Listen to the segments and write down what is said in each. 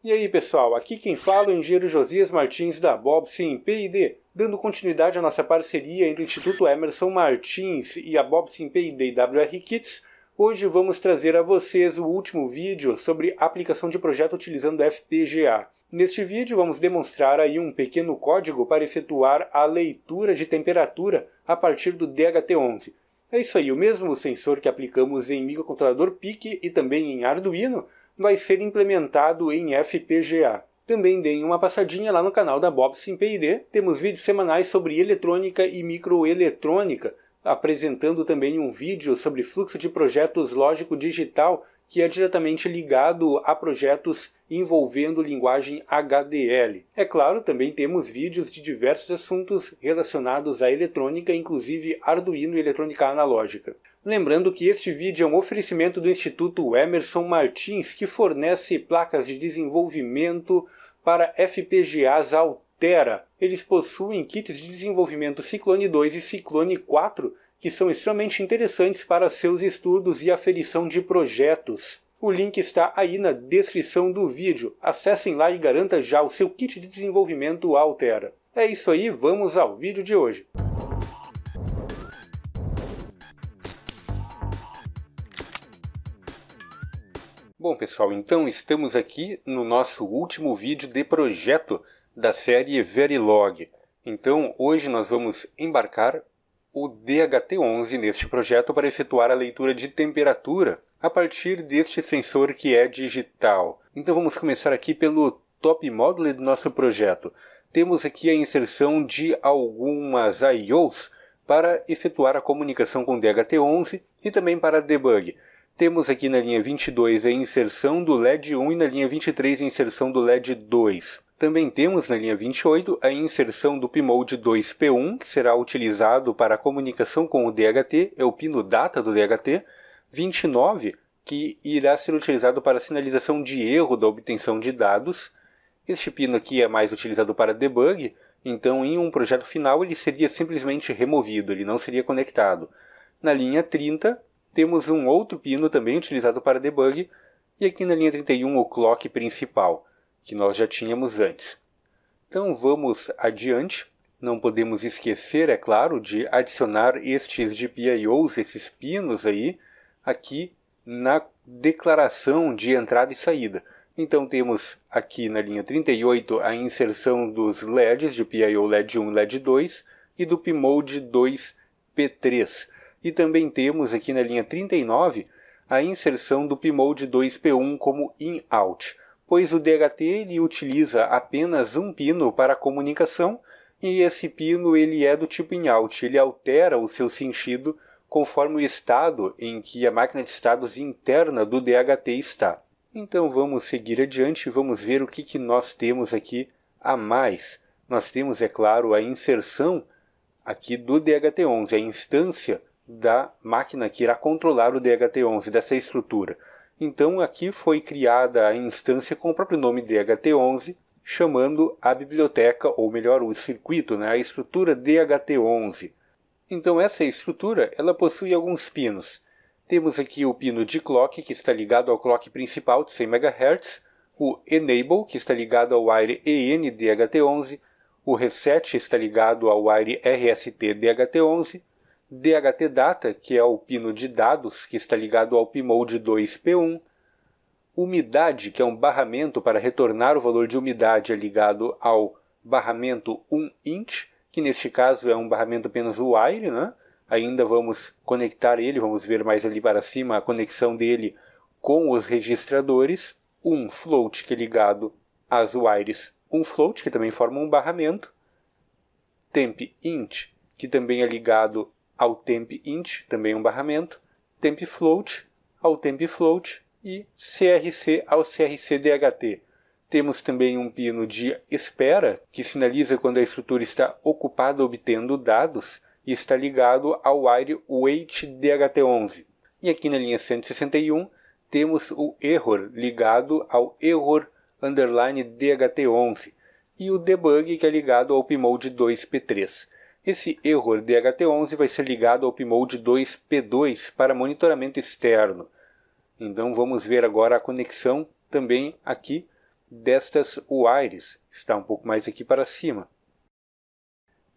E aí pessoal, aqui quem fala é o engenheiro Josias Martins da Bobsin P&D, dando continuidade à nossa parceria entre o Instituto Emerson Martins e a Bobsin P&D e WR Kits. Hoje vamos trazer a vocês o último vídeo sobre aplicação de projeto utilizando FPGA. Neste vídeo vamos demonstrar aí um pequeno código para efetuar a leitura de temperatura a partir do DHT11. É isso aí, o mesmo sensor que aplicamos em microcontrolador PIC e também em Arduino vai ser implementado em FPGA. Também deem uma passadinha lá no canal da Bobsin P&D, temos vídeos semanais sobre eletrônica e microeletrônica, apresentando também um vídeo sobre fluxo de projetos lógico-digital que é diretamente ligado a projetos envolvendo linguagem HDL. É claro, também temos vídeos de diversos assuntos relacionados à eletrônica, inclusive Arduino e eletrônica analógica. Lembrando que este vídeo é um oferecimento do Instituto Emerson Martins, que fornece placas de desenvolvimento para FPGAs Altera. Eles possuem kits de desenvolvimento Ciclone 2 e Ciclone 4, que são extremamente interessantes para seus estudos e aferição de projetos. O link está aí na descrição do vídeo. Acessem lá e garanta já o seu kit de desenvolvimento Altera. É isso aí, vamos ao vídeo de hoje. Bom pessoal, então estamos aqui no nosso último vídeo de projeto da série Verilog. Então hoje nós vamos embarcar o DHT11 neste projeto para efetuar a leitura de temperatura a partir deste sensor que é digital. Então vamos começar aqui pelo top module do nosso projeto. Temos aqui a inserção de algumas IOs para efetuar a comunicação com o DHT11 e também para debug. Temos aqui na linha 22 a inserção do LED 1 e na linha 23 a inserção do LED 2. Também temos na linha 28 a inserção do Pmode 2P1, que será utilizado para a comunicação com o DHT, é o pino data do DHT. 29, que irá ser utilizado para a sinalização de erro da obtenção de dados. Este pino aqui é mais utilizado para debug, então em um projeto final ele seria simplesmente removido, ele não seria conectado. Na linha 30, temos um outro pino também utilizado para debug, e aqui na linha 31 o clock principal, que nós já tínhamos antes. Então vamos adiante. Não podemos esquecer, é claro, de adicionar estes GPIOs, esses pinos aí, aqui na declaração de entrada e saída. Então temos aqui na linha 38 a inserção dos LEDs, GPIO LED 1 e LED 2, e do Pmode 2P3. E também temos aqui na linha 39 a inserção do Pmode 2P1 como in-out, pois o DHT ele utiliza apenas um pino para a comunicação, e esse pino ele é do tipo in-out, ele altera o seu sentido conforme o estado em que a máquina de estados interna do DHT está. Então vamos seguir adiante e vamos ver o que nós temos aqui a mais. Nós temos, é claro, a inserção aqui do DHT11, a instância da máquina que irá controlar o DHT11, dessa estrutura. Então aqui foi criada a instância com o próprio nome DHT11, chamando a biblioteca, ou melhor, o circuito, a estrutura DHT11. Então essa estrutura ela possui alguns pinos. Temos aqui o pino de clock, que está ligado ao clock principal de 100 MHz, o enable, que está ligado ao wire EN DHT11, o reset está ligado ao wire RST DHT11, DHT Data, que é o pino de dados, que está ligado ao Pmode 2P1. Umidade, que é um barramento para retornar o valor de umidade, é ligado ao barramento 1int, que neste caso é um barramento apenas wire, Ainda vamos conectar ele, vamos ver mais ali para cima a conexão dele com os registradores. Um float, que é ligado às wires um float, que também forma um barramento. Tempint, que também é ligado ao tempint, também um barramento, tempfloat ao tempfloat e CRC ao CRC-DHT. Temos também um pino de espera, que sinaliza quando a estrutura está ocupada obtendo dados, e está ligado ao wire wait DHT11. E aqui na linha 161 temos o error ligado ao error underline DHT11 e o debug, que é ligado ao Pmode 2P3. Esse error DHT11 vai ser ligado ao Pmode 2P2 para monitoramento externo. Então vamos ver agora a conexão também aqui destas wires. Está um pouco mais aqui para cima.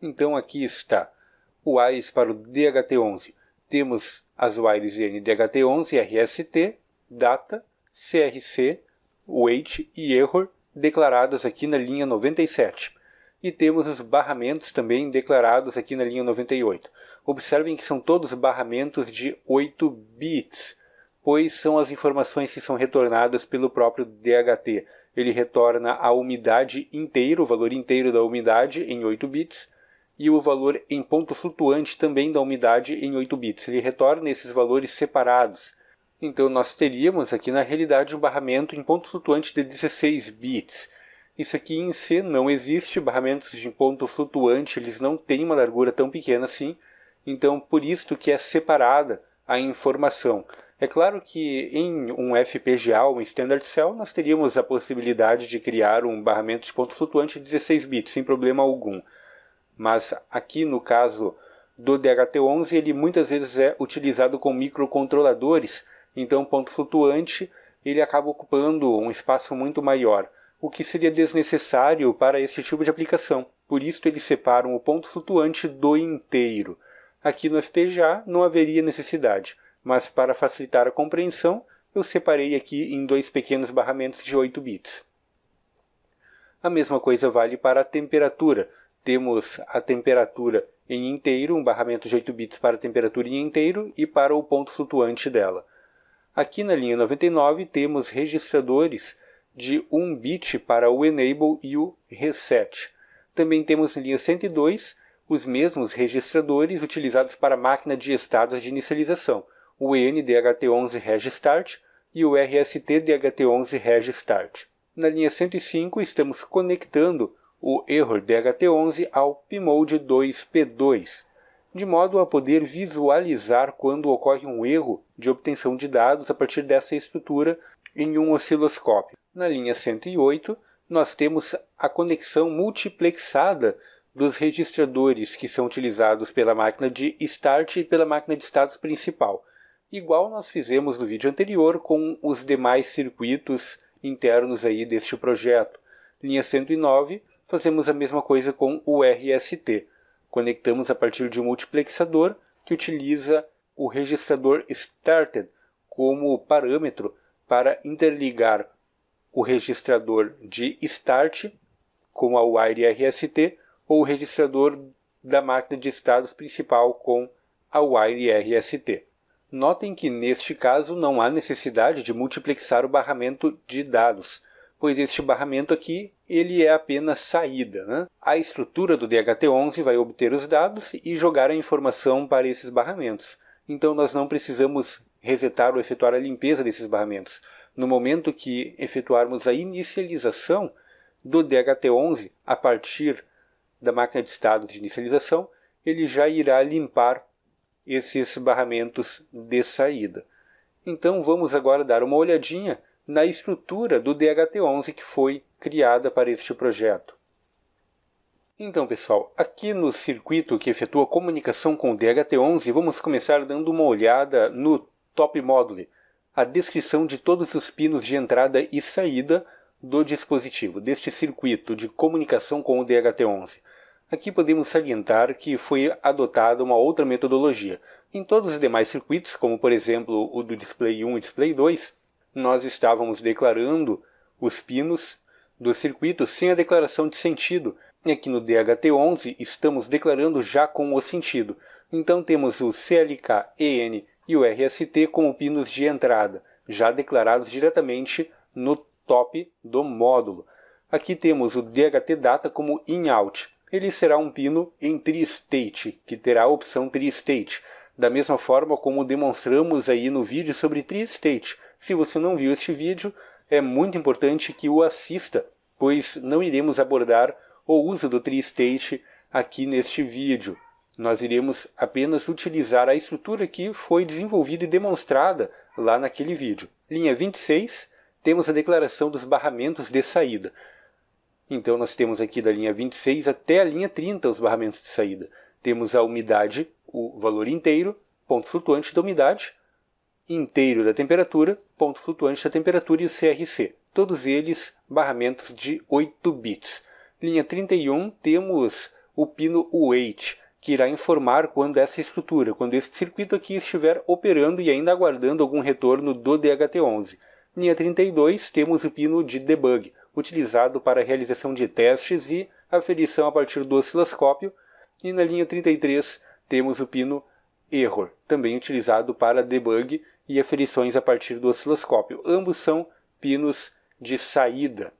Então aqui está o wires para o DHT11. Temos as wires NDHT11, RST, data, CRC, weight e error declaradas aqui na linha 97. E temos os barramentos também declarados aqui na linha 98. Observem que são todos barramentos de 8 bits, pois são as informações que são retornadas pelo próprio DHT. Ele retorna a umidade inteira, o valor inteiro da umidade em 8 bits, e o valor em ponto flutuante também da umidade em 8 bits. Ele retorna esses valores separados. Então nós teríamos aqui na realidade um barramento em ponto flutuante de 16 bits. Isso aqui em C não existe, barramentos de ponto flutuante eles não têm uma largura tão pequena assim, então por isso que é separada a informação. É claro que em um FPGA, um Standard Cell, nós teríamos a possibilidade de criar um barramento de ponto flutuante de 16 bits, sem problema algum. Mas aqui no caso do DHT11, ele muitas vezes é utilizado com microcontroladores, então o ponto flutuante ele acaba ocupando um espaço muito maior, o que seria desnecessário para este tipo de aplicação. Por isso eles separam o ponto flutuante do inteiro. Aqui no FPGA não haveria necessidade, mas para facilitar a compreensão, eu separei aqui em dois pequenos barramentos de 8 bits. A mesma coisa vale para a temperatura. Temos a temperatura em inteiro, um barramento de 8 bits para a temperatura em inteiro e para o ponto flutuante dela. Aqui na linha 99 temos registradores de 1 bit para o Enable e o Reset. Também temos na linha 102 os mesmos registradores utilizados para a máquina de estados de inicialização, o ENDHT11 Registart e o RST-DHT11 Registart. Na linha 105 estamos conectando o Error DHT11 ao Pmode 2P2, de modo a poder visualizar quando ocorre um erro de obtenção de dados a partir dessa estrutura em um osciloscópio. Na linha 108, nós temos a conexão multiplexada dos registradores que são utilizados pela máquina de Start e pela máquina de estados principal, igual nós fizemos no vídeo anterior com os demais circuitos internos aí deste projeto. Linha 109, fazemos a mesma coisa com o RST. Conectamos a partir de um multiplexador que utiliza o registrador Started como parâmetro para interligar o registrador de Start com a wire RST ou o registrador da máquina de estados principal com a wire RST. Notem que neste caso não há necessidade de multiplexar o barramento de dados, pois este barramento aqui ele é apenas saída, né? A estrutura do DHT11 vai obter os dados e jogar a informação para esses barramentos. Então nós não precisamos resetar ou efetuar a limpeza desses barramentos. No momento que efetuarmos a inicialização do DHT11 a partir da máquina de estado de inicialização, ele já irá limpar esses barramentos de saída. Então vamos agora dar uma olhadinha na estrutura do DHT11 que foi criada para este projeto. Então pessoal, aqui no circuito que efetua comunicação com o DHT11, vamos começar dando uma olhada no Top Module, a descrição de todos os pinos de entrada e saída do dispositivo, deste circuito de comunicação com o DHT11. Aqui podemos salientar que foi adotada uma outra metodologia. Em todos os demais circuitos, como por exemplo o do Display 1 e Display 2, nós estávamos declarando os pinos do circuito sem a declaração de sentido. E aqui no DHT11 estamos declarando já com o sentido. Então temos o CLK, EN e o RST como pinos de entrada, já declarados diretamente no top do módulo. Aqui temos o DHT Data como In-Out. Ele será um pino em Tri-State, que terá a opção Tri-State, da mesma forma como demonstramos aí no vídeo sobre Tri-State. Se você não viu este vídeo, é muito importante que o assista, pois não iremos abordar o uso do Tri-State aqui neste vídeo. Nós iremos apenas utilizar a estrutura que foi desenvolvida e demonstrada lá naquele vídeo. Linha 26, temos a declaração dos barramentos de saída. Então nós temos aqui da linha 26 até a linha 30 os barramentos de saída. Temos a umidade, o valor inteiro, ponto flutuante da umidade, inteiro da temperatura, ponto flutuante da temperatura e o CRC. todos eles barramentos de 8 bits. Linha 31 temos o pino wait, que irá informar quando essa estrutura, quando este circuito aqui estiver operando e ainda aguardando algum retorno do DHT11. Linha 32 temos o pino de debug, utilizado para a realização de testes e aferição a partir do osciloscópio. E na linha 33 temos o pino error, também utilizado para debug e aferições a partir do osciloscópio. Ambos são pinos de saída.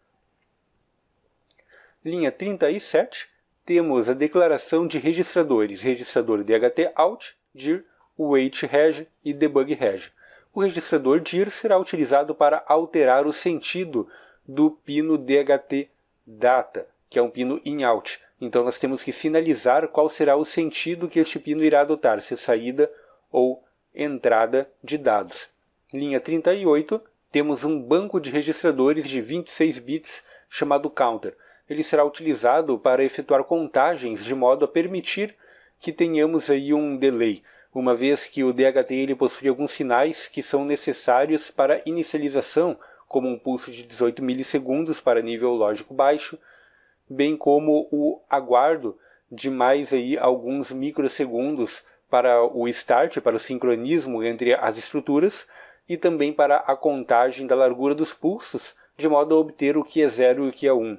Linha 37, temos a declaração de registradores, registrador DHT out, dir, wait reg e debug reg. O registrador dir será utilizado para alterar o sentido do pino DHT data, que é um pino in-out. Então nós temos que sinalizar qual será o sentido que este pino irá adotar, se é saída ou entrada de dados. Linha 38, temos um banco de registradores de 26 bits chamado counter. Ele será utilizado para efetuar contagens de modo a permitir que tenhamos aí um delay, uma vez que o DHT ele possui alguns sinais que são necessários para inicialização, como um pulso de 18 milissegundos para nível lógico baixo, bem como o aguardo de mais aí alguns microsegundos para o start, para o sincronismo entre as estruturas, e também para a contagem da largura dos pulsos, de modo a obter o que é 0 e o que é 1.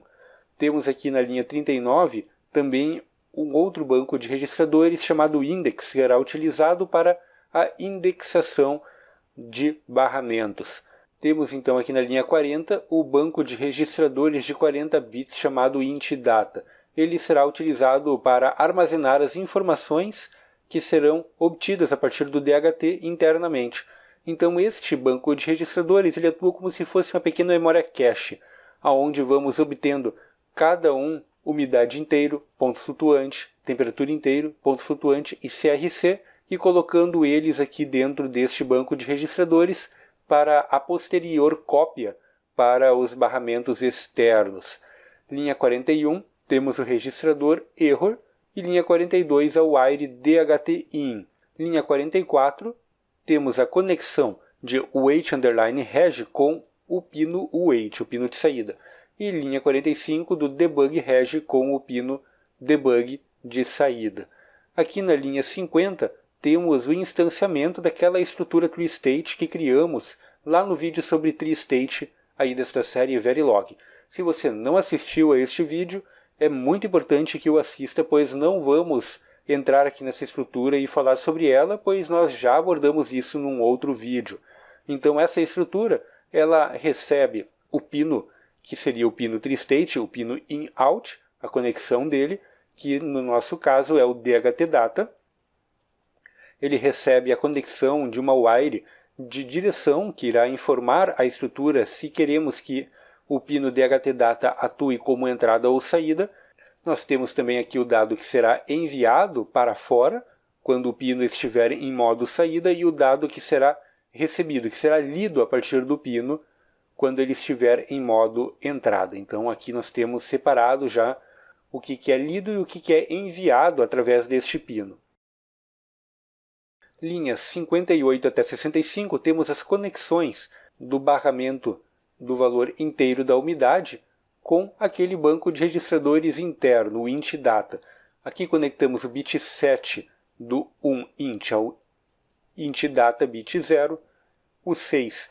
Temos aqui na linha 39 também um outro banco de registradores chamado index, que será utilizado para a indexação de barramentos. Temos então aqui na linha 40 o banco de registradores de 40 bits chamado int-data. Ele será utilizado para armazenar as informações que serão obtidas a partir do DHT internamente. Então este banco de registradores ele atua como se fosse uma pequena memória cache, onde vamos obtendo cada um umidade inteiro, ponto flutuante, temperatura inteiro, ponto flutuante e CRC, e colocando eles aqui dentro deste banco de registradores para a posterior cópia para os barramentos externos. Linha 41, temos o registrador error, e linha 42 a wire DHT in. Linha 44, temos a conexão de wait_reg com o pino wait, o pino de saída. E linha 45 do debug reg com o pino debug de saída. Aqui na linha 50 temos o instanciamento daquela estrutura TreeState que criamos lá no vídeo sobre TreeState aí desta série Verilog. Se você não assistiu a este vídeo, é muito importante que o assista, pois não vamos entrar aqui nessa estrutura e falar sobre ela, pois nós já abordamos isso num outro vídeo. Então essa estrutura, ela recebe o pino, que seria o pino TreeState, o pino in-out, a conexão dele, que no nosso caso é o DHT data. Ele recebe a conexão de uma wire de direção que irá informar a estrutura se queremos que o pino DHT data atue como entrada ou saída. Nós temos também aqui o dado que será enviado para fora quando o pino estiver em modo saída, e o dado que será recebido, que será lido a partir do pino quando ele estiver em modo entrada. Então aqui nós temos separado já o que é lido e o que é enviado através deste pino. Linhas 58 até 65 temos as conexões do barramento do valor inteiro da umidade com aquele banco de registradores interno, o int-data. Aqui conectamos o bit 7 do int ao int-data bit 0, o 6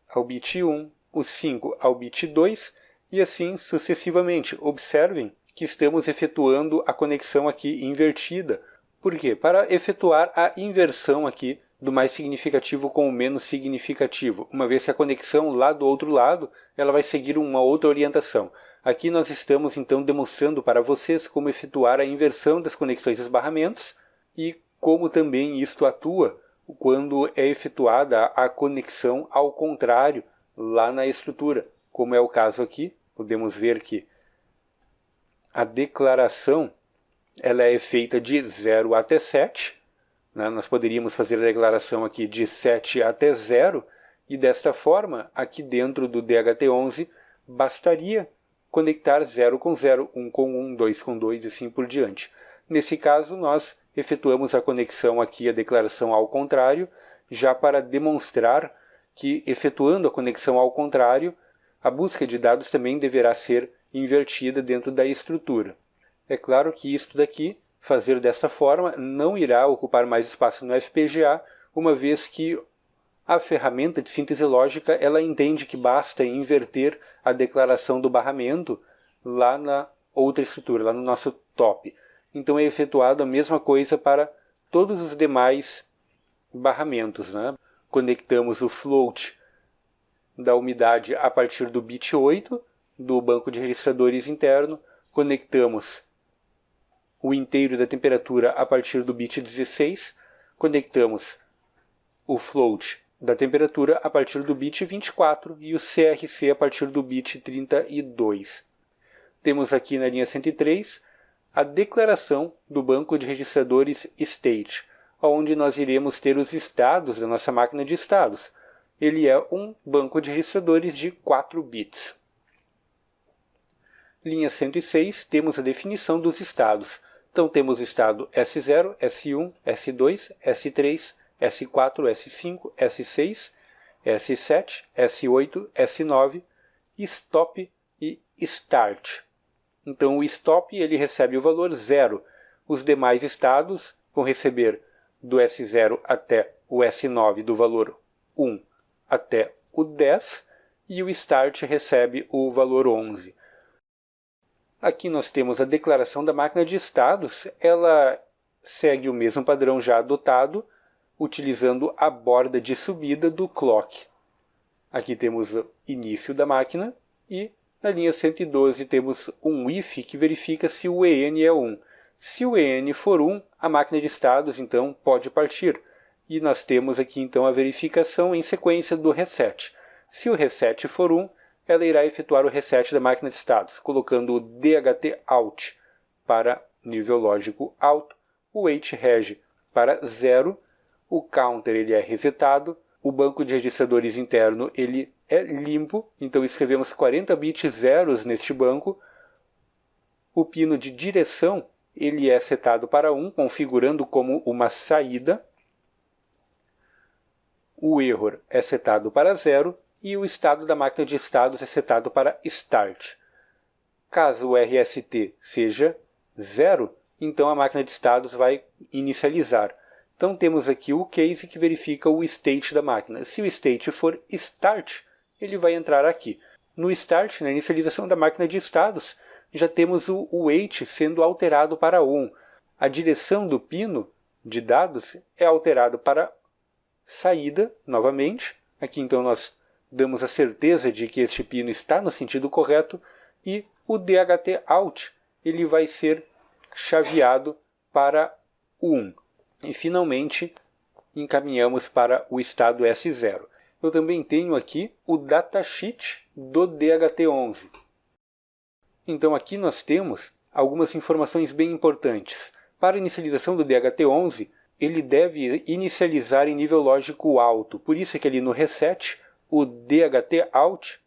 ao bit 1, o 5 ao bit 2 e assim sucessivamente. Observem que estamos efetuando a conexão aqui invertida. Por quê? Para efetuar a inversão aqui do mais significativo com o menos significativo, uma vez que a conexão lá do outro lado ela vai seguir uma outra orientação. Aqui nós estamos então demonstrando para vocês como efetuar a inversão das conexões dos barramentos e como também isto atua quando é efetuada a conexão ao contrário lá na estrutura, como é o caso aqui. Podemos ver que a declaração ela é feita de 0 até 7, né? Nós poderíamos fazer a declaração aqui de 7 até 0, e desta forma, aqui dentro do DHT11, bastaria conectar 0 com 0, 1 com 1, 2 com 2 e assim por diante. Nesse caso, nós efetuamos a conexão aqui, a declaração ao contrário, já para demonstrar que, efetuando a conexão ao contrário, a busca de dados também deverá ser invertida dentro da estrutura. É claro que isto daqui, fazer desta forma, não irá ocupar mais espaço no FPGA, uma vez que a ferramenta de síntese lógica ela entende que basta inverter a declaração do barramento lá na outra estrutura, lá no nosso top. Então é efetuado a mesma coisa para todos os demais barramentos, né? Conectamos o float da umidade a partir do bit 8 do banco de registradores interno, conectamos o inteiro da temperatura a partir do bit 16, conectamos o float da temperatura a partir do bit 24 e o CRC a partir do bit 32. Temos aqui na linha 103 a declaração do banco de registradores state, onde nós iremos ter os estados da nossa máquina de estados. Ele é um banco de registradores de 4 bits. Linha 106, temos a definição dos estados. Então temos o estado S0, S1, S2, S3, S4, S5, S6, S7, S8, S9, stop e start. Então o stop ele recebe o valor 0. Os demais estados vão receber do S0 até o S9 do valor 1 até o 10 e o start recebe o valor 11. Aqui nós temos a declaração da máquina de estados, ela segue o mesmo padrão já adotado, utilizando a borda de subida do clock. Aqui temos o início da máquina e na linha 112 temos um if que verifica se o EN é 1. Se o EN for 1, a máquina de estados então pode partir. E nós temos aqui então a verificação em sequência do reset. Se o reset for 1, ela irá efetuar o reset da máquina de estados, colocando o DHT out para nível lógico alto, o WAIT-REG para 0, o counter ele é resetado, o banco de registradores interno ele é limpo, então escrevemos 40 bits zeros neste banco, o pino de direção ele é setado para 1, configurando como uma saída, o error é setado para 0, e o estado da máquina de estados é setado para Start. Caso o RST seja 0, então a máquina de estados vai inicializar. Então temos aqui o case que verifica o state da máquina. Se o state for Start, ele vai entrar aqui. No Start, na inicialização da máquina de estados, já temos o wait sendo alterado para 1. A direção do pino de dados é alterado para saída, novamente. Aqui então nós damos a certeza de que este pino está no sentido correto e o DHT out ele vai ser chaveado para 1. E finalmente encaminhamos para o estado S0. Eu também tenho aqui o datasheet do DHT11. Então aqui nós temos algumas informações bem importantes. Para a inicialização do DHT11, ele deve inicializar em nível lógico alto. Por isso é que ali no reset, o DHT out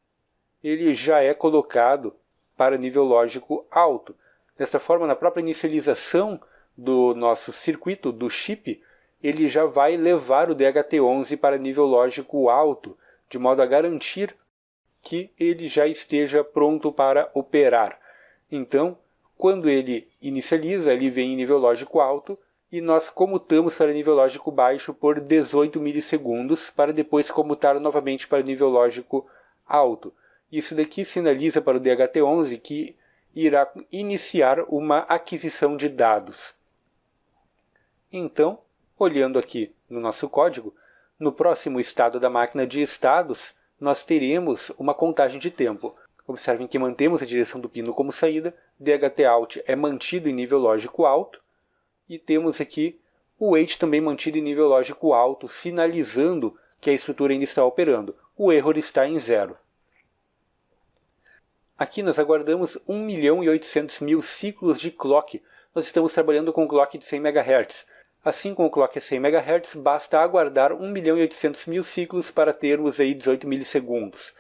ele já é colocado para nível lógico alto. Desta forma, na própria inicialização do nosso circuito, do chip, ele já vai levar o DHT11 para nível lógico alto, de modo a garantir que ele já esteja pronto para operar. Então, quando ele inicializa, ele vem em nível lógico alto, e nós comutamos para nível lógico baixo por 18 milissegundos, para depois comutar novamente para nível lógico alto. Isso daqui sinaliza para o DHT11 que irá iniciar uma aquisição de dados. Então, olhando aqui no nosso código, no próximo estado da máquina de estados, nós teremos uma contagem de tempo. Observem que mantemos a direção do pino como saída, DHT out é mantido em nível lógico alto, e temos aqui o wait também mantido em nível lógico alto, sinalizando que a estrutura ainda está operando. O erro está em 0. Aqui nós aguardamos 1.800.000 ciclos de clock. Nós estamos trabalhando com um clock de 100 MHz. Assim como o clock é 100 MHz, basta aguardar 1.800.000 ciclos para termos aí 18 milissegundos.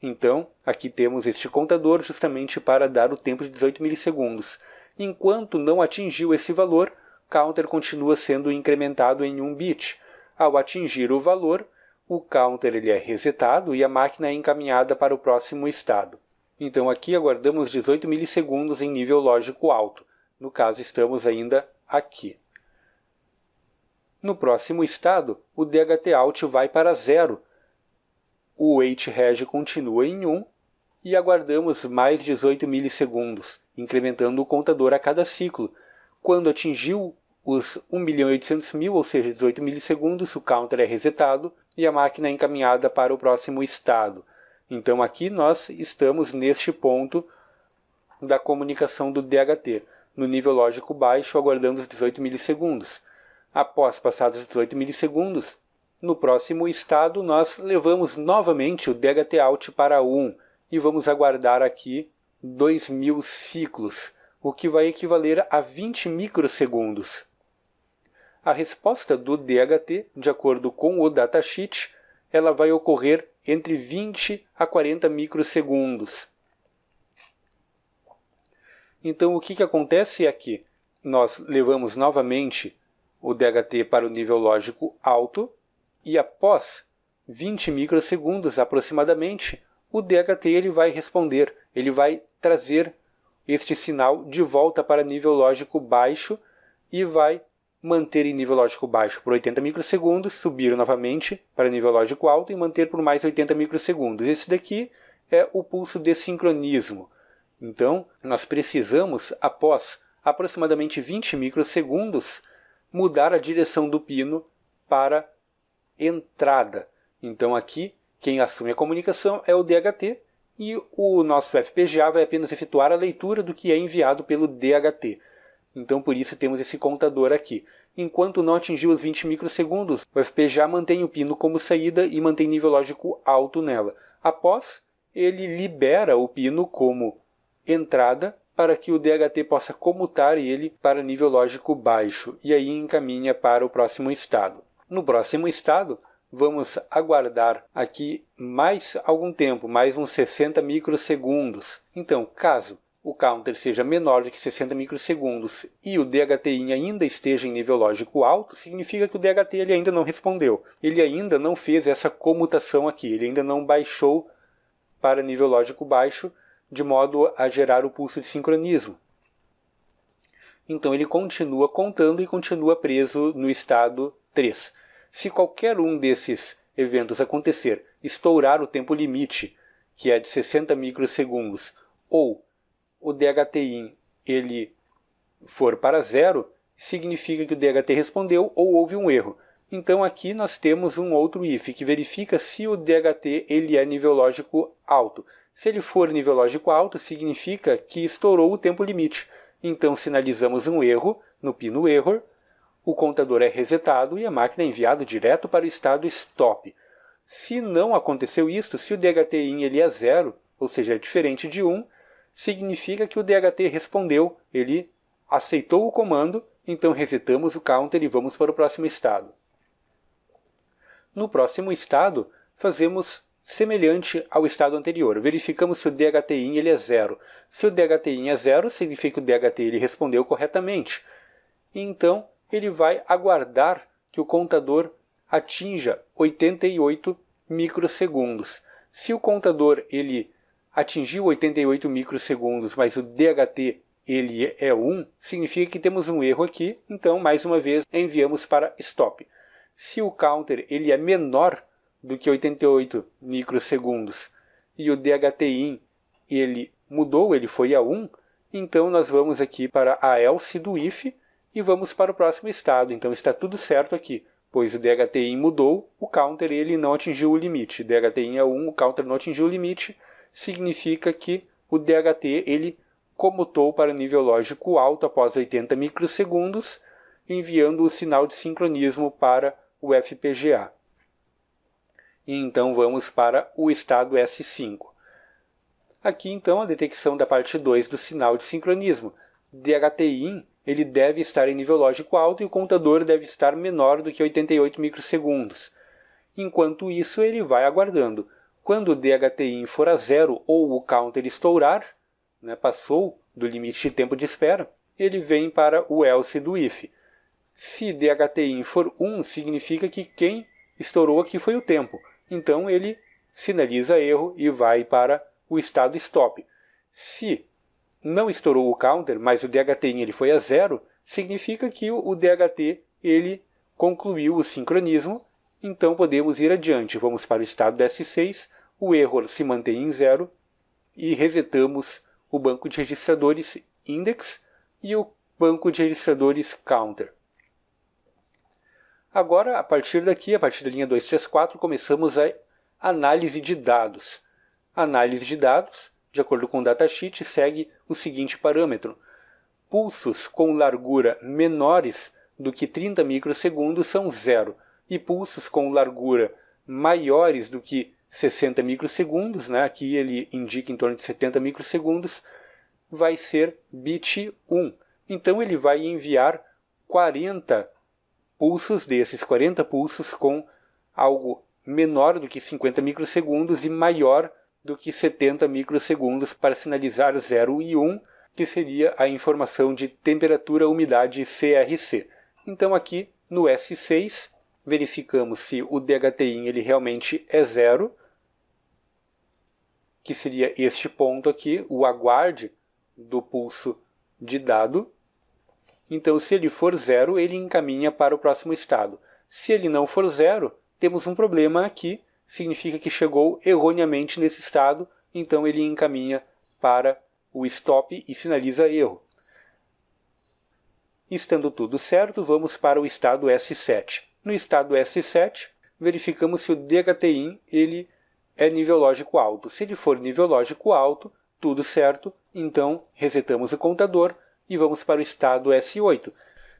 Então, aqui temos este contador justamente para dar o tempo de 18 milissegundos. Enquanto não atingiu esse valor, o counter continua sendo incrementado em 1 bit. Ao atingir o valor, o counter ele é resetado e a máquina é encaminhada para o próximo estado. Então aqui aguardamos 18 milissegundos em nível lógico alto. No caso, estamos ainda aqui. No próximo estado, o DHT-out vai para 0. O wait_reg continua em 1 e aguardamos mais 18 milissegundos, incrementando o contador a cada ciclo. Quando atingiu os 1.800.000, ou seja, 18 milissegundos, o counter é resetado e a máquina é encaminhada para o próximo estado. Então aqui nós estamos neste ponto da comunicação do DHT, no nível lógico baixo, aguardando os 18 milissegundos. Após passados os 18 milissegundos, no próximo estado nós levamos novamente o DHT-out para 1 e vamos aguardar aqui 2.000 ciclos, o que vai equivaler a 20 microsegundos. A resposta do DHT, de acordo com o datasheet, ela vai ocorrer entre 20 a 40 microsegundos. Então o que acontece é que nós levamos novamente o DHT para o nível lógico alto e após 20 microsegundos aproximadamente, o DHT ele vai responder, ele vai trazer este sinal de volta para nível lógico baixo e vai manter em nível lógico baixo por 80 microsegundos, subir novamente para nível lógico alto e manter por mais 80 microsegundos. Esse daqui é o pulso de sincronismo. Então, nós precisamos, após aproximadamente 20 microsegundos, mudar a direção do pino para entrada. Então aqui, quem assume a comunicação é o DHT e o nosso FPGA vai apenas efetuar a leitura do que é enviado pelo DHT. Então por isso temos esse contador aqui. Enquanto não atingir os 20 microsegundos, o FPGA mantém o pino como saída e mantém nível lógico alto nela. Após, ele libera o pino como entrada para que o DHT possa comutar ele para nível lógico baixo e aí encaminha para o próximo estado. No próximo estado, vamos aguardar aqui mais algum tempo, mais uns 60 microsegundos. Então, caso o counter seja menor do que 60 microsegundos e o DHT ainda esteja em nível lógico alto, significa que o DHT ele ainda não respondeu. Ele ainda não fez essa comutação aqui, ele ainda não baixou para nível lógico baixo, de modo a gerar o pulso de sincronismo. Então ele continua contando e continua preso no estado 3. Se qualquer um desses eventos acontecer, estourar o tempo limite, que é de 60 microsegundos, ou o DHT-in ele for para 0, significa que o DHT respondeu ou houve um erro. Então aqui nós temos um outro if, que verifica se o DHT ele é nível lógico alto. Se ele for nível lógico alto, significa que estourou o tempo limite. Então sinalizamos um erro no pino error, o contador é resetado e a máquina é enviada direto para o estado stop. Se não aconteceu isso, se o DHT-in ele é 0, ou seja, é diferente de 1, significa que o DHT respondeu, ele aceitou o comando, então resetamos o counter e vamos para o próximo estado. No próximo estado, fazemos semelhante ao estado anterior. Verificamos se o DHT-in ele é 0. Se o DHT-in é 0, significa que o DHT ele respondeu corretamente. Então, ele vai aguardar que o contador atinja 88 microsegundos. Se o contador ele atingiu 88 microsegundos, mas o DHT ele é 1, significa que temos um erro aqui, então mais uma vez enviamos para stop. Se o counter ele é menor do que 88 microsegundos e o DHT-in ele mudou, ele foi a 1, então nós vamos aqui para a else do if e vamos para o próximo estado. Então está tudo certo aqui, pois o DHT-in mudou, o counter ele não atingiu o limite. DHT-in é 1, o counter não atingiu o limite, significa que o DHT ele comutou para nível lógico alto após 80 microsegundos, enviando o sinal de sincronismo para o FPGA. E então vamos para o estado S5. Aqui então a detecção da parte 2 do sinal de sincronismo. DHT-in ele deve estar em nível lógico alto e o contador deve estar menor do que 88 microsegundos. Enquanto isso ele vai aguardando. Quando o DHT-in for a 0 ou o counter estourar, passou do limite de tempo de espera, ele vem para o else do if. Se DHT-in for 1, significa que quem estourou aqui foi o tempo. Então ele sinaliza erro e vai para o estado stop. Se não estourou o counter, mas o DHT ele foi a 0, significa que o DHT ele concluiu o sincronismo, então podemos ir adiante. Vamos para o estado S6, o erro se mantém em 0 e resetamos o banco de registradores index e o banco de registradores counter. Agora, a partir daqui, a partir da linha 234, começamos a análise de dados. A análise de dados, de acordo com o datasheet, segue o seguinte parâmetro. Pulsos com largura menores do que 30 microsegundos são 0, e pulsos com largura maiores do que 60 microsegundos, né, aqui ele indica em torno de 70 microsegundos, vai ser bit 1. Então ele vai enviar 40 pulsos desses, 40 pulsos com algo menor do que 50 microsegundos e maior do que 70 microsegundos para sinalizar 0 e 1, que seria a informação de temperatura, umidade CRC. Então aqui no S6 verificamos se o DHTIN ele realmente é 0, que seria este ponto aqui, o aguarde do pulso de dado. Então se ele for 0, ele encaminha para o próximo estado. Se ele não for 0, temos um problema aqui, significa que chegou erroneamente nesse estado, então ele encaminha para o stop e sinaliza erro. Estando tudo certo, vamos para o estado S7. No estado S7, verificamos se o DHTIN ele é nível lógico alto. Se ele for nível lógico alto, tudo certo, então resetamos o contador e vamos para o estado S8.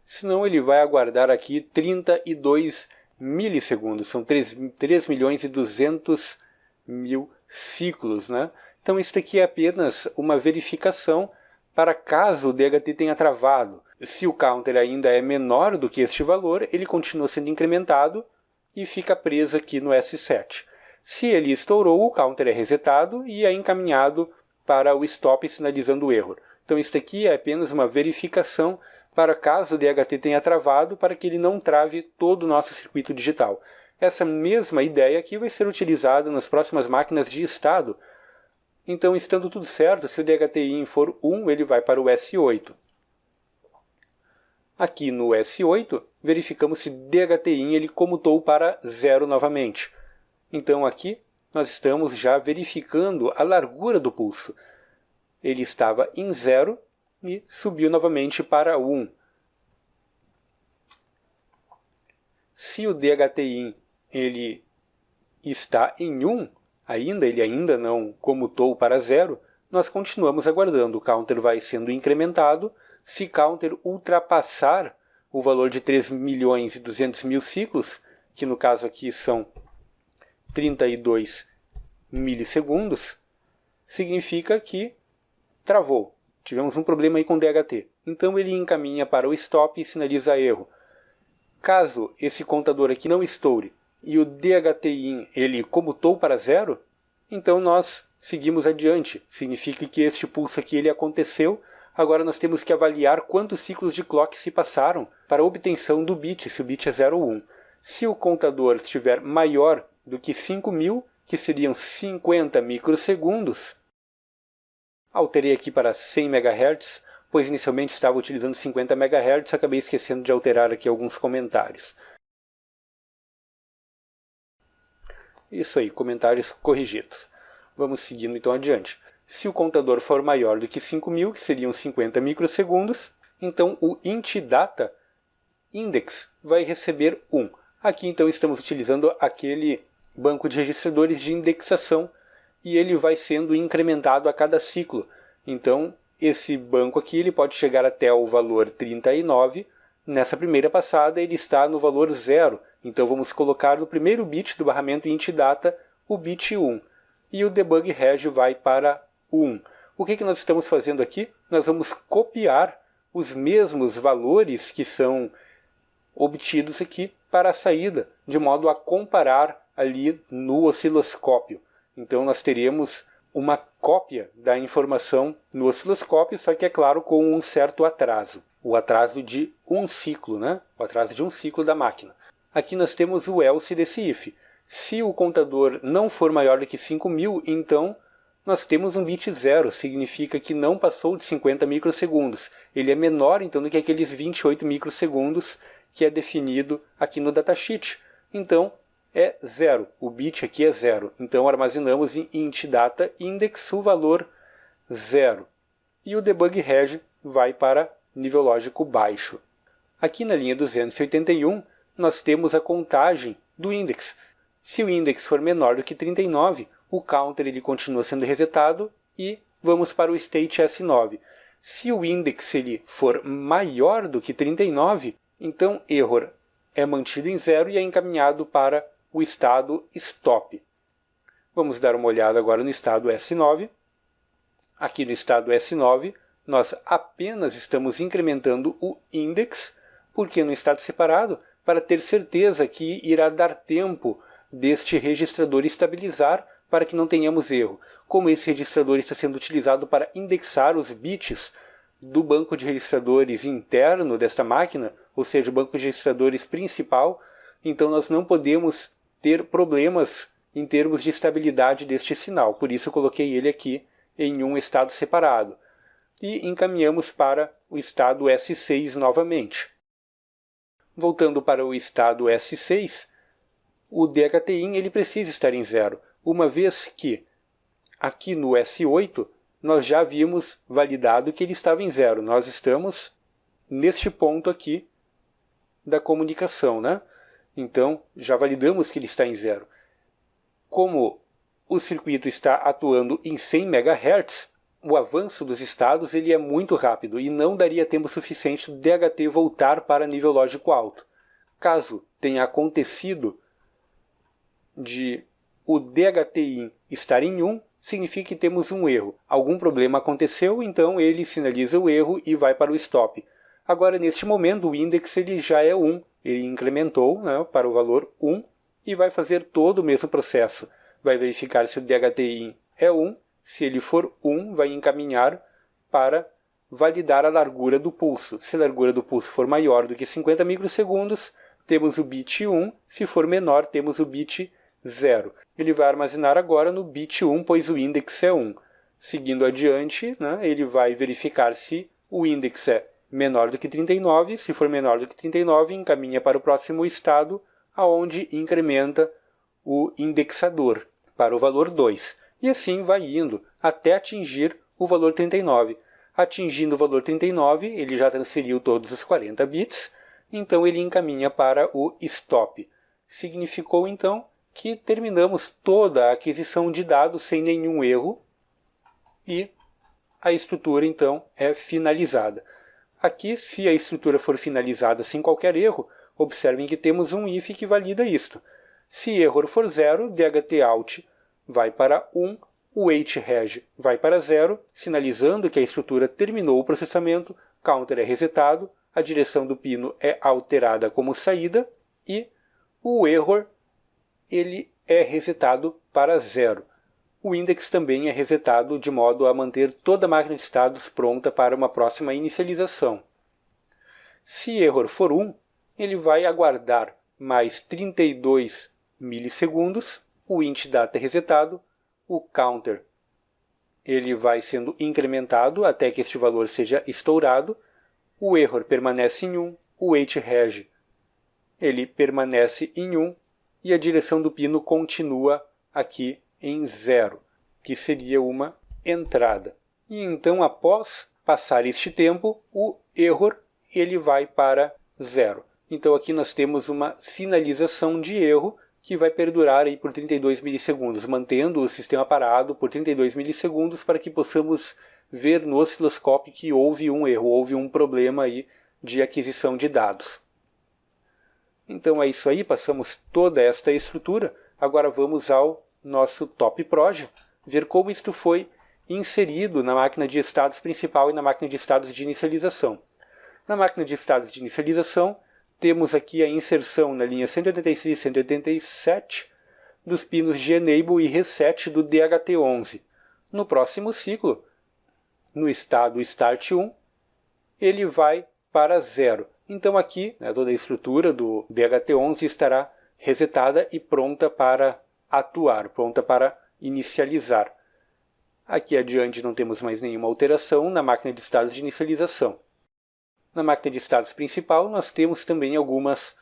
Senão ele vai aguardar aqui 32 milissegundos, são 3.200.000 ciclos, né? Então isso aqui é apenas uma verificação para caso o DHT tenha travado. Se o counter ainda é menor do que este valor, ele continua sendo incrementado e fica preso aqui no S7. Se ele estourou, o counter é resetado e é encaminhado para o stop sinalizando o erro. Então isso aqui é apenas uma verificação para caso o DHT tenha travado, para que ele não trave todo o nosso circuito digital. Essa mesma ideia aqui vai ser utilizada nas próximas máquinas de estado. Então, estando tudo certo, se o DHTIN for 1, ele vai para o S8. Aqui no S8, verificamos se o DHTIN ele comutou para 0 novamente. Então aqui nós estamos já verificando a largura do pulso. Ele estava em 0 e subiu novamente para 1. Se o DHTIN ele está em 1, ele ainda não comutou para 0, nós continuamos aguardando. O counter vai sendo incrementado. Se counter ultrapassar o valor de 3.200.000 ciclos, que no caso aqui são 32 milissegundos, significa que travou. Tivemos um problema aí com o DHT. Então ele encaminha para o stop e sinaliza erro. Caso esse contador aqui não estoure e o DHTIN ele comutou para 0, então nós seguimos adiante. Significa que este pulso aqui ele aconteceu. Agora nós temos que avaliar quantos ciclos de clock se passaram para a obtenção do bit, se o bit é 0 ou 1. Se o contador estiver maior do que 5.000, que seriam 50 microsegundos, alterei aqui para 100 MHz, pois inicialmente estava utilizando 50 MHz, acabei esquecendo de alterar aqui alguns comentários. Isso aí, comentários corrigidos. Vamos seguindo então adiante. Se o contador for maior do que 5.000, que seriam 50 microsegundos, então o int_data index vai receber 1. Aqui então estamos utilizando aquele banco de registradores de indexação e ele vai sendo incrementado a cada ciclo. Então esse banco aqui ele pode chegar até o valor 39. Nessa primeira passada ele está no valor 0. Então vamos colocar no primeiro bit do barramento int_data o bit 1. E o debug reg vai para 1. O que nós estamos fazendo aqui? Nós vamos copiar os mesmos valores que são obtidos aqui para a saída, de modo a comparar ali no osciloscópio. Então nós teremos uma cópia da informação no osciloscópio, só que é claro com um certo atraso. O atraso de um ciclo, né? O atraso de um ciclo da máquina. aqui nós temos o else desse if. Se o contador não for maior do que 5.000, então nós temos um bit 0, significa que não passou de 50 microsegundos. Ele é menor, então, do que aqueles 28 microsegundos que é definido aqui no datasheet. Então, é 0. O bit aqui é 0. Então, armazenamos em int data index o valor 0. E o debug reg vai para nível lógico baixo. Aqui na linha 281, nós temos a contagem do index. Se o index for menor do que 39, o counter ele continua sendo resetado e vamos para o state S9. Se o index ele for maior do que 39, então error é mantido em 0 e é encaminhado para o estado stop. Vamos dar uma olhada agora no estado S9. Aqui no estado S9, nós apenas estamos incrementando o index, porque no estado separado, para ter certeza que irá dar tempo deste registrador estabilizar para que não tenhamos erro. Como esse registrador está sendo utilizado para indexar os bits do banco de registradores interno desta máquina, ou seja, o banco de registradores principal, então nós não podemos ter problemas em termos de estabilidade deste sinal. Por isso eu coloquei ele aqui em um estado separado. E encaminhamos para o estado S6 novamente. Voltando para o estado S6, o DHTIN ele precisa estar em 0, uma vez que aqui no S8 nós já havíamos validado que ele estava em 0. Nós estamos neste ponto aqui da comunicação, né? Então, já validamos que ele está em 0. Como o circuito está atuando em 100 MHz, o avanço dos estados ele é muito rápido e não daria tempo suficiente do DHT voltar para nível lógico alto. Caso tenha acontecido de o DHTIN estar em 1, significa que temos um erro. Algum problema aconteceu, então ele sinaliza o erro e vai para o stop. Agora, neste momento, o index ele já é 1. Ele incrementou, né, para o valor 1 e vai fazer todo o mesmo processo. Vai verificar se o DHTIN é 1. Se ele for 1, vai encaminhar para validar a largura do pulso. Se a largura do pulso for maior do que 50 microsegundos, temos o bit 1. Se for menor, temos o bit 0. Ele vai armazenar agora no bit 1, pois o index é 1. Seguindo adiante, né, ele vai verificar se o index é menor do que 39. Se for menor do que 39, encaminha para o próximo estado, aonde incrementa o indexador para o valor 2. E assim vai indo até atingir o valor 39. Atingindo o valor 39, ele já transferiu todos os 40 bits, então ele encaminha para o stop. Significou então que terminamos toda a aquisição de dados sem nenhum erro e a estrutura então é finalizada. Aqui, se a estrutura for finalizada sem qualquer erro, observem que temos um if que valida isto. Se erro for 0, DHTOut vai para 1, o wait_reg vai para 0, sinalizando que a estrutura terminou o processamento, counter é resetado, a direção do pino é alterada como saída e o error ele é resetado para 0. O index também é resetado de modo a manter toda a máquina de estados pronta para uma próxima inicialização. Se error for 1, ele vai aguardar mais 32 milissegundos, o int data é resetado, o counter ele vai sendo incrementado até que este valor seja estourado, o error permanece em 1, o wait_reg ele permanece em 1 e a direção do pino continua aqui em 0, que seria uma entrada. E então, após passar este tempo, o error ele vai para 0. Então aqui nós temos uma sinalização de erro que vai perdurar aí por 32 milissegundos, mantendo o sistema parado por 32 milissegundos para que possamos ver no osciloscópio que houve um erro, houve um problema aí de aquisição de dados. Então é isso aí, passamos toda esta estrutura. Agora vamos ao nosso top proj, ver como isto foi inserido na máquina de estados principal e na máquina de estados de inicialização. Na máquina de estados de inicialização, temos aqui a inserção na linha 186 e 187 dos pinos de Enable e Reset do DHT11. No próximo ciclo, no estado Start 1, ele vai para 0. Então aqui, né, toda a estrutura do DHT11 estará resetada e pronta para atuar, pronta para inicializar. Aqui adiante não temos mais nenhuma alteração na máquina de estados de inicialização. Na máquina de estados principal nós temos também algumas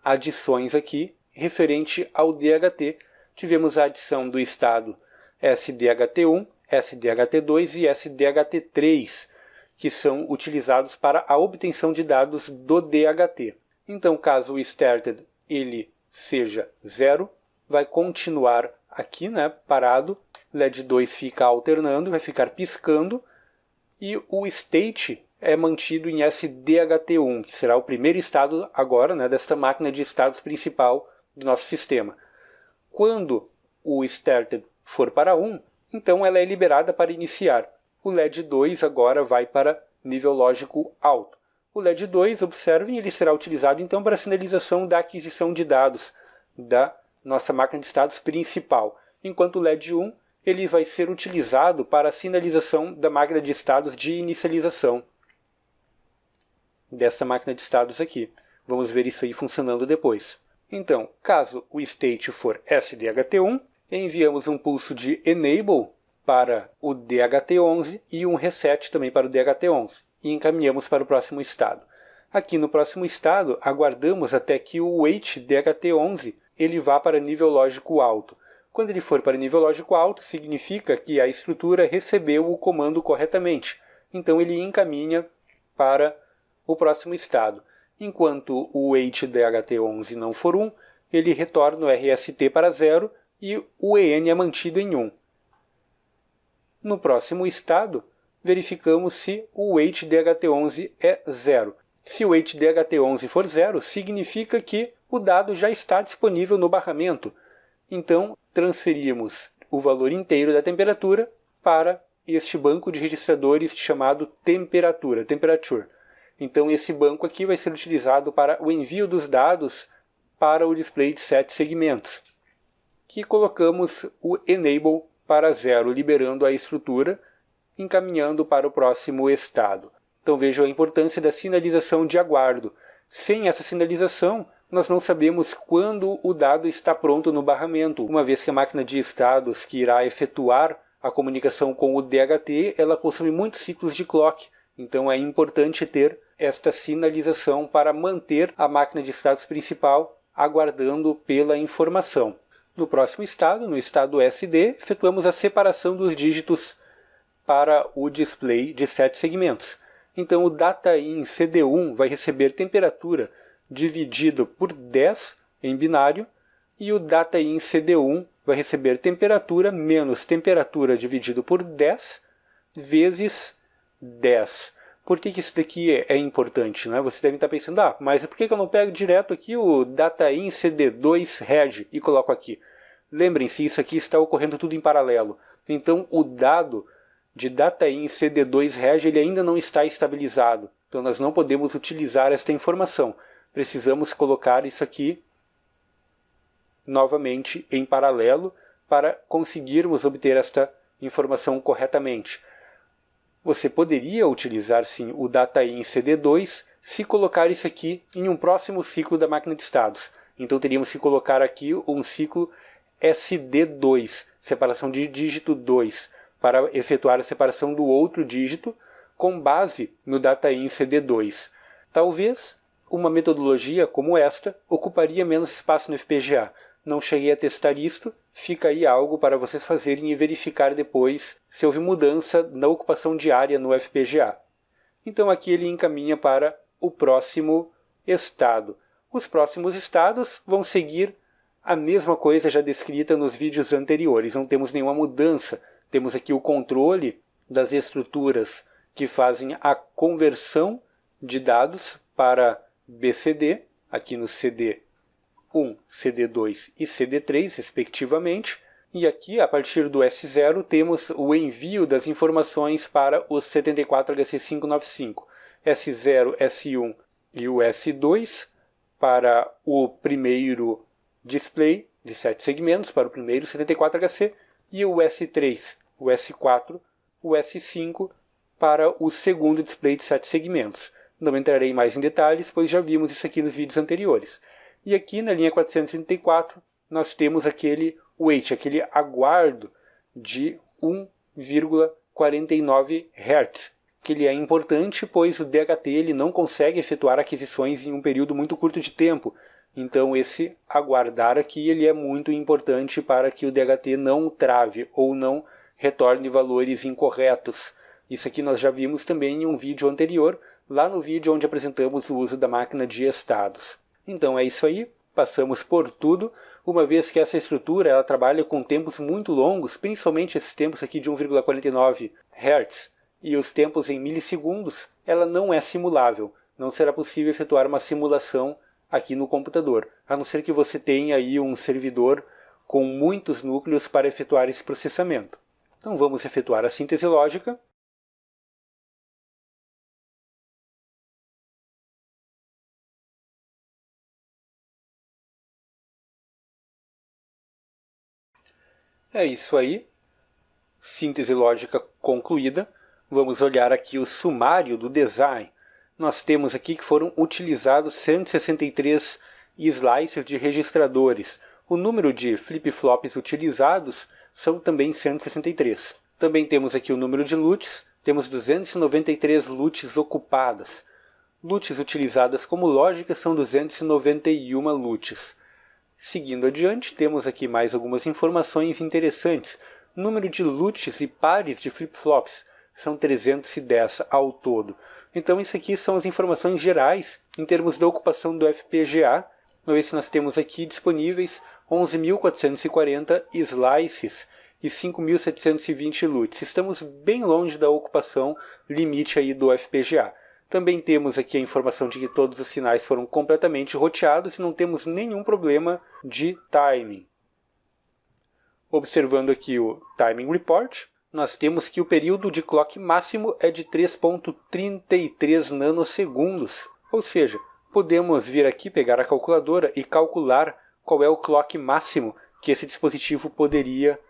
adições aqui referente ao DHT. Tivemos a adição do estado SDHT1, SDHT2 e SDHT3, que são utilizados para a obtenção de dados do DHT. Então, caso o started ele seja 0, vai continuar aqui, né, parado. LED 2 fica alternando, vai ficar piscando, e o state é mantido em SDHT1, que será o primeiro estado agora, né, desta máquina de estados principal do nosso sistema. Quando o started for para 1, então ela é liberada para iniciar. O LED 2 agora vai para nível lógico alto. O LED 2, observem, ele será utilizado então para a sinalização da aquisição de dados da nossa máquina de estados principal, enquanto o LED 1 ele vai ser utilizado para a sinalização da máquina de estados de inicialização dessa máquina de estados aqui. Vamos ver isso aí funcionando depois. Então, caso o state for SDHT1, enviamos um pulso de enable para o DHT11 e um reset também para o DHT11 e encaminhamos para o próximo estado. Aqui no próximo estado, aguardamos até que o wait DHT11 ele vá para nível lógico alto. Quando ele for para nível lógico alto, significa que a estrutura recebeu o comando corretamente. Então ele encaminha para o próximo estado. Enquanto o wait DHT11 não for 1, ele retorna o RST para 0 e o EN é mantido em 1. No próximo estado, verificamos se o wait DHT11 é 0. Se o wait DHT11 for 0, significa que o dado já está disponível no barramento. Então, transferimos o valor inteiro da temperatura para este banco de registradores chamado temperature. Então, esse banco aqui vai ser utilizado para o envio dos dados para o display de 7 segmentos. Que colocamos o enable para 0, liberando a estrutura, encaminhando para o próximo estado. Então vejam a importância da sinalização de aguardo. Sem essa sinalização, nós não sabemos quando o dado está pronto no barramento, uma vez que a máquina de estados que irá efetuar a comunicação com o DHT, ela possui muitos ciclos de clock. Então é importante ter esta sinalização para manter a máquina de estados principal aguardando pela informação. No próximo estado, no estado SD, efetuamos a separação dos dígitos para o display de 7 segmentos. Então o data-in CD1 vai receber temperatura dividido por 10 em binário, e o data-in CD1 vai receber temperatura menos temperatura dividido por 10 vezes 10. Por que isso daqui é importante, né? Você deve estar pensando, mas por que eu não pego direto aqui o data-in CD2 head e coloco aqui? Lembrem-se, isso aqui está ocorrendo tudo em paralelo. Então o dado de data-in CD2 head ele ainda não está estabilizado. Então nós não podemos utilizar esta informação. Precisamos colocar isso aqui novamente em paralelo para conseguirmos obter esta informação corretamente. Você poderia utilizar sim o data-in CD2 se colocar isso aqui em um próximo ciclo da máquina de estados. Então teríamos que colocar aqui um ciclo SD2, separação de dígito 2, para efetuar a separação do outro dígito com base no data-in CD2. Talvez uma metodologia como esta ocuparia menos espaço no FPGA. Não cheguei a testar isto, fica aí algo para vocês fazerem e verificar depois se houve mudança na ocupação de área no FPGA. Então aqui ele encaminha para o próximo estado. Os próximos estados vão seguir a mesma coisa já descrita nos vídeos anteriores, não temos nenhuma mudança. Temos aqui o controle das estruturas que fazem a conversão de dados para BCD, aqui no CD1, CD2 e CD3, respectivamente. E aqui, a partir do S0, temos o envio das informações para o 74HC595. S0, S1 e o S2 para o primeiro display de 7 segmentos, para o primeiro 74HC, e o S3, o S4, o S5 para o segundo display de 7 segmentos. Não entrarei mais em detalhes, pois já vimos isso aqui nos vídeos anteriores. E aqui na linha 434 nós temos aquele wait, aquele aguardo de 1,49 Hz, que ele é importante, pois o DHT ele não consegue efetuar aquisições em um período muito curto de tempo. Então esse aguardar aqui ele é muito importante para que o DHT não trave ou não retorne valores incorretos. Isso aqui nós já vimos também em um vídeo anterior, lá no vídeo onde apresentamos o uso da máquina de estados. Então é isso aí, passamos por tudo, uma vez que essa estrutura ela trabalha com tempos muito longos, principalmente esses tempos aqui de 1,49 Hz, e os tempos em milissegundos, ela não é simulável. Não será possível efetuar uma simulação aqui no computador, a não ser que você tenha aí um servidor com muitos núcleos para efetuar esse processamento. Então vamos efetuar a síntese lógica. É isso aí, síntese lógica concluída. Vamos olhar aqui o sumário do design. Nós temos aqui que foram utilizados 163 slices de registradores. O número de flip-flops utilizados são também 163. Também temos aqui o número de LUTs, temos 293 LUTs ocupadas. LUTs utilizadas como lógica são 291 LUTs. Seguindo adiante, temos aqui mais algumas informações interessantes. Número de LUTs e pares de flip-flops são 310 ao todo. Então isso aqui são as informações gerais em termos da ocupação do FPGA. Uma vez que nós temos aqui disponíveis 11.440 slices e 5.720 LUTs. Estamos bem longe da ocupação limite aí do FPGA. Também temos aqui a informação de que todos os sinais foram completamente roteados e não temos nenhum problema de timing. Observando aqui o Timing Report, nós temos que o período de clock máximo é de 3,33 nanosegundos. Ou seja, podemos vir aqui, pegar a calculadora e calcular qual é o clock máximo que esse dispositivo poderia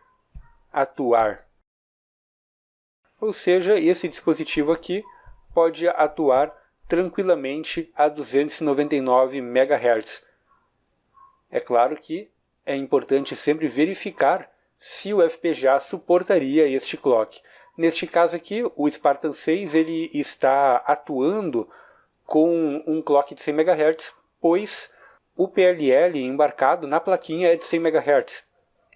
atuar. Ou seja, esse dispositivo aqui pode atuar tranquilamente a 299 MHz. É claro que é importante sempre verificar se o FPGA suportaria este clock. Neste caso aqui, o Spartan 6 ele está atuando com um clock de 100 MHz, pois o PLL embarcado na plaquinha é de 100 MHz.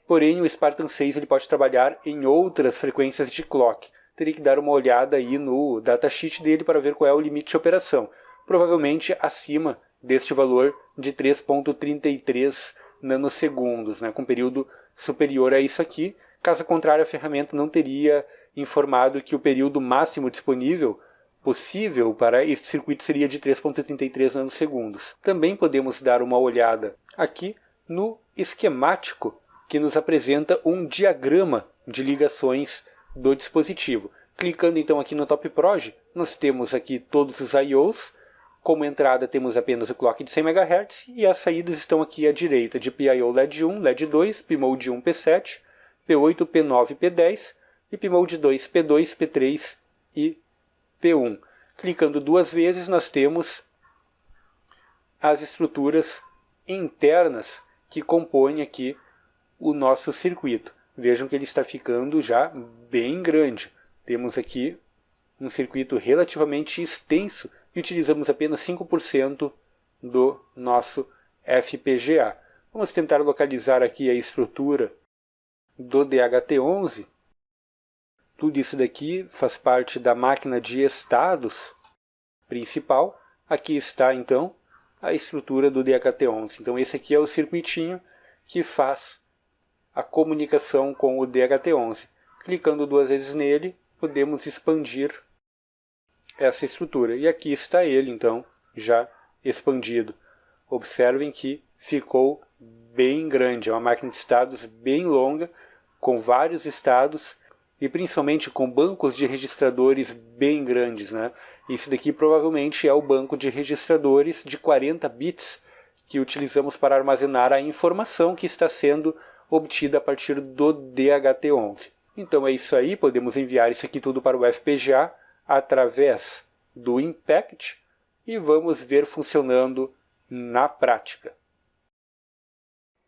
Porém, o Spartan 6 ele pode trabalhar em outras frequências de clock. Teria que dar uma olhada aí no datasheet dele para ver qual é o limite de operação. Provavelmente acima deste valor de 3,33 nanosegundos, né, com período superior a isso aqui. Caso contrário, a ferramenta não teria informado que o período máximo disponível possível para este circuito seria de 3,33 nanosegundos. Também podemos dar uma olhada aqui no esquemático que nos apresenta um diagrama de ligações do dispositivo. Clicando então aqui no Top Proj, nós temos aqui todos os I/Os. Como entrada temos apenas o clock de 100 MHz e as saídas estão aqui à direita de PIO LED 1, LED 2, PMOD 1, P7, P8, P9, P10 e PMOD 2, P2, P3 e P1. Clicando duas vezes nós temos as estruturas internas que compõem aqui o nosso circuito. Vejam que ele está ficando já bem grande. Temos aqui um circuito relativamente extenso e utilizamos apenas 5% do nosso FPGA. Vamos tentar localizar aqui a estrutura do DHT11. Tudo isso daqui faz parte da máquina de estados principal. Aqui está então a estrutura do DHT11. Então esse aqui é o circuitinho que faz a comunicação com o DHT11. Clicando duas vezes nele, podemos expandir essa estrutura. E aqui está ele, então, já expandido. Observem que ficou bem grande. É uma máquina de estados bem longa, com vários estados e principalmente com bancos de registradores bem grandes, né? Isso daqui provavelmente é o banco de registradores de 40 bits que utilizamos para armazenar a informação que está sendo obtida a partir do DHT11. Então é isso aí, podemos enviar isso aqui tudo para o FPGA através do Impact. e vamos ver funcionando na prática.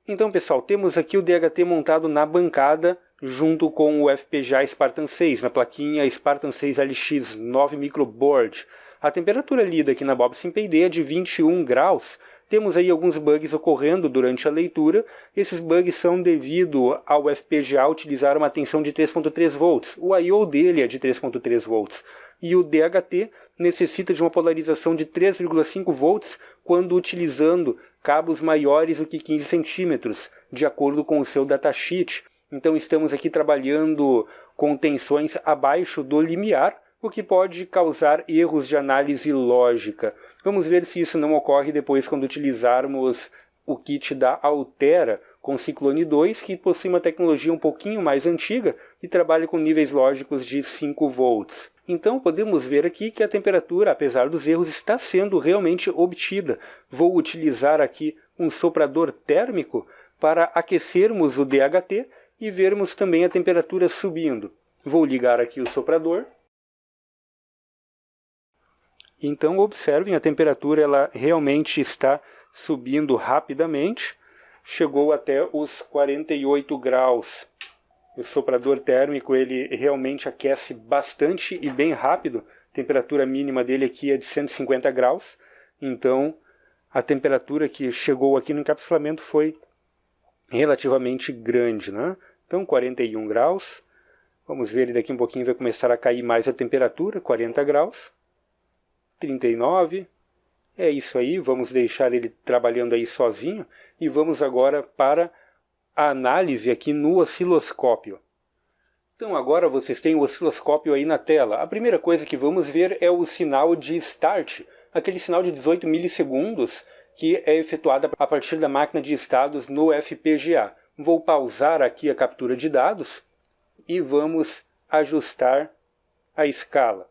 Então, pessoal, temos aqui o DHT montado na bancada junto com o FPGA Spartan 6, na plaquinha Spartan 6 LX 9 microboard. A temperatura lida aqui na Bob SimPayD é de 21 graus. Temos aí alguns bugs ocorrendo durante a leitura. Esses bugs são devido ao FPGA utilizar uma tensão de 3.3 volts. O I/O dele é de 3.3 volts. E o DHT necessita de uma polarização de 3,5 volts quando utilizando cabos maiores do que 15 centímetros, de acordo com o seu datasheet. Então estamos aqui trabalhando com tensões abaixo do limiar, o que pode causar erros de análise lógica. Vamos ver se isso não ocorre depois quando utilizarmos o kit da Altera com Ciclone 2, que possui uma tecnologia um pouquinho mais antiga e trabalha com níveis lógicos de 5 volts. Então podemos ver aqui que a temperatura, apesar dos erros, está sendo realmente obtida. Vou utilizar aqui um soprador térmico para aquecermos o DHT e vermos também a temperatura subindo. Vou ligar aqui o soprador. Então observem, a temperatura ela realmente está subindo rapidamente. Chegou até os 48 graus. O soprador térmico ele realmente aquece bastante e bem rápido. A temperatura mínima dele aqui é de 150 graus. Então a temperatura que chegou aqui no encapsulamento foi relativamente grande, né? Então 41 graus. Vamos ver, daqui um pouquinho vai começar a cair mais a temperatura, 40 graus. 39, é isso aí, vamos deixar ele trabalhando aí sozinho e vamos agora para a análise aqui no osciloscópio. Então agora vocês têm o osciloscópio aí na tela. A primeira coisa que vamos ver é o sinal de start, aquele sinal de 18 milissegundos que é efetuado a partir da máquina de estados no FPGA. Vou pausar aqui a captura de dados e vamos ajustar a escala.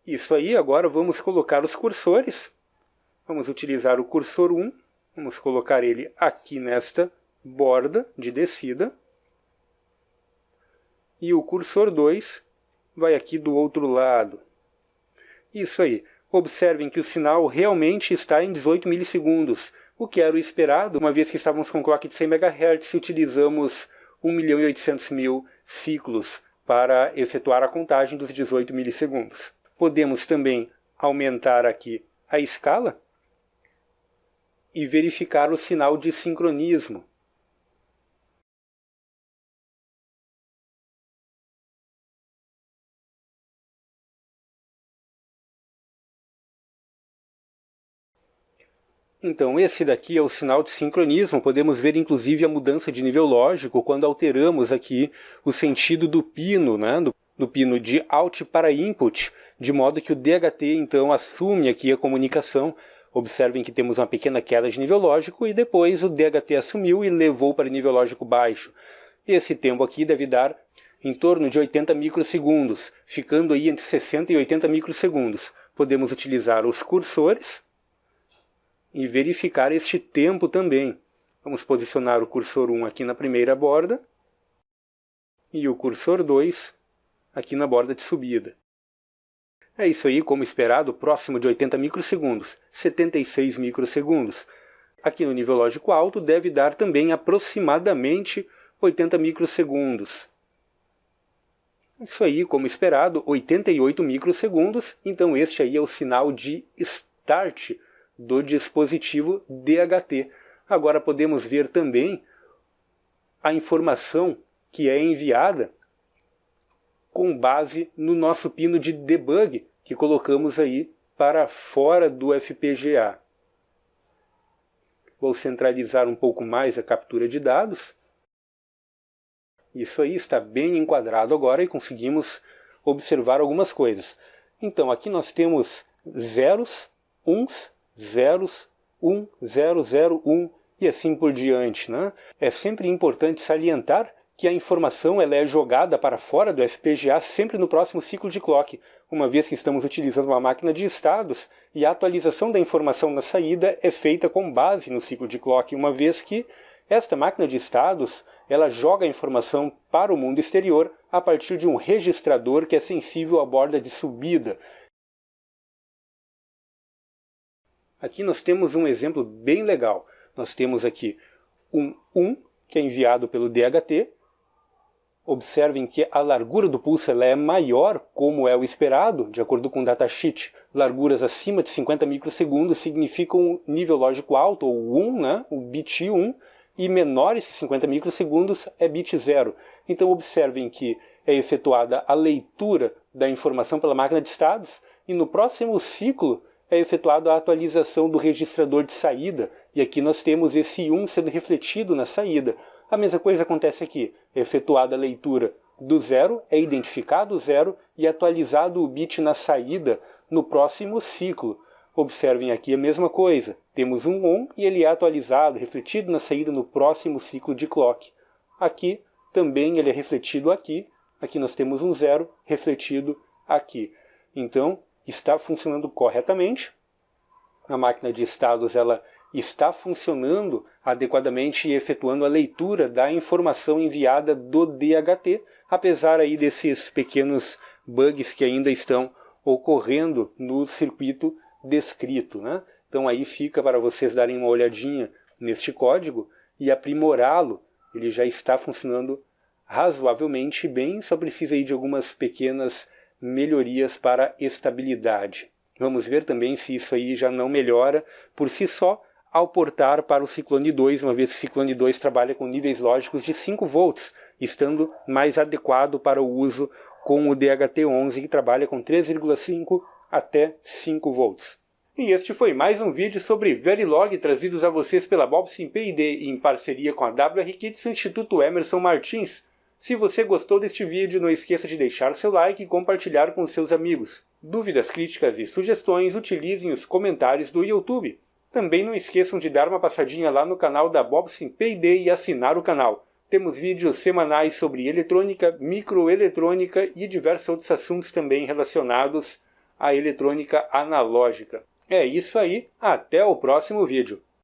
Isso aí, agora vamos colocar os cursores. Vamos utilizar o cursor 1, vamos colocar ele aqui nesta borda de descida. E o cursor 2 vai aqui do outro lado. Isso aí. Observem que o sinal realmente está em 18 milissegundos, o que era o esperado, uma vez que estávamos com clock de 100 MHz e utilizamos 1.800.000 ciclos para efetuar a contagem dos 18 milissegundos. Podemos também aumentar aqui a escala e verificar o sinal de sincronismo. Então esse daqui é o sinal de sincronismo. Podemos ver inclusive a mudança de nível lógico quando alteramos aqui o sentido do pino, né? do pino de out para input, de modo que o DHT então assume aqui a comunicação. Observem que temos uma pequena queda de nível lógico e depois o DHT assumiu e levou para nível lógico baixo. Esse tempo aqui deve dar em torno de 80 microsegundos, ficando aí entre 60 e 80 microsegundos. Podemos utilizar os cursores e verificar este tempo também. Vamos posicionar o cursor 1 aqui na primeira borda e o cursor 2 aqui na borda de subida. É isso aí, como esperado, próximo de 80 microsegundos, 76 microsegundos. Aqui no nível lógico alto deve dar também aproximadamente 80 microsegundos. Isso aí, como esperado, 88 microsegundos, então este aí é o sinal de start do dispositivo DHT. Agora podemos ver também a informação que é enviada com base no nosso pino de debug que colocamos aí para fora do FPGA. Vou centralizar um pouco mais a captura de dados. Isso aí está bem enquadrado agora e conseguimos observar algumas coisas. Então aqui nós temos zeros, uns, zeros, 1, 0, 0, 1 e assim por diante, né? É sempre importante salientar que a informação ela é jogada para fora do FPGA sempre no próximo ciclo de clock, uma vez que estamos utilizando uma máquina de estados e a atualização da informação na saída é feita com base no ciclo de clock, uma vez que esta máquina de estados ela joga a informação para o mundo exterior a partir de um registrador que é sensível à borda de subida. Aqui nós temos um exemplo bem legal. Nós temos aqui um 1, que é enviado pelo DHT. Observem que a largura do pulso ela é maior, como é o esperado, de acordo com o datasheet. Larguras acima de 50 microsegundos significam um nível lógico alto, ou 1, né? O bit 1, e menores que 50 microsegundos é bit 0. Então observem que é efetuada a leitura da informação pela máquina de estados, e no próximo ciclo é efetuada a atualização do registrador de saída, e aqui nós temos esse 1 sendo refletido na saída. A mesma coisa acontece aqui, é efetuada a leitura do 0, é identificado o 0 e atualizado o bit na saída no próximo ciclo. Observem aqui a mesma coisa, temos um ON e ele é atualizado, refletido na saída no próximo ciclo de clock. Aqui também ele é refletido aqui nós temos um 0 refletido aqui. Então, está funcionando corretamente, a máquina de estados ela está funcionando adequadamente e efetuando a leitura da informação enviada do DHT, apesar aí desses pequenos bugs que ainda estão ocorrendo no circuito descrito, né? Então aí fica para vocês darem uma olhadinha neste código e aprimorá-lo. Ele já está funcionando razoavelmente bem, só precisa aí de algumas pequenas melhorias para estabilidade. Vamos ver também se isso aí já não melhora por si só ao portar para o Cyclone 2, uma vez que o Cyclone 2 trabalha com níveis lógicos de 5 volts, estando mais adequado para o uso com o DHT11, que trabalha com 3,5 até 5 volts. E este foi mais um vídeo sobre Verilog, trazidos a vocês pela Bobsim P&D em parceria com a WR Kits e o Instituto Emerson Martins. Se você gostou deste vídeo, não esqueça de deixar seu like e compartilhar com seus amigos. Dúvidas, críticas e sugestões, utilizem os comentários do YouTube. Também não esqueçam de dar uma passadinha lá no canal da Bobsim P&D e assinar o canal. Temos vídeos semanais sobre eletrônica, microeletrônica e diversos outros assuntos também relacionados à eletrônica analógica. É isso aí, até o próximo vídeo.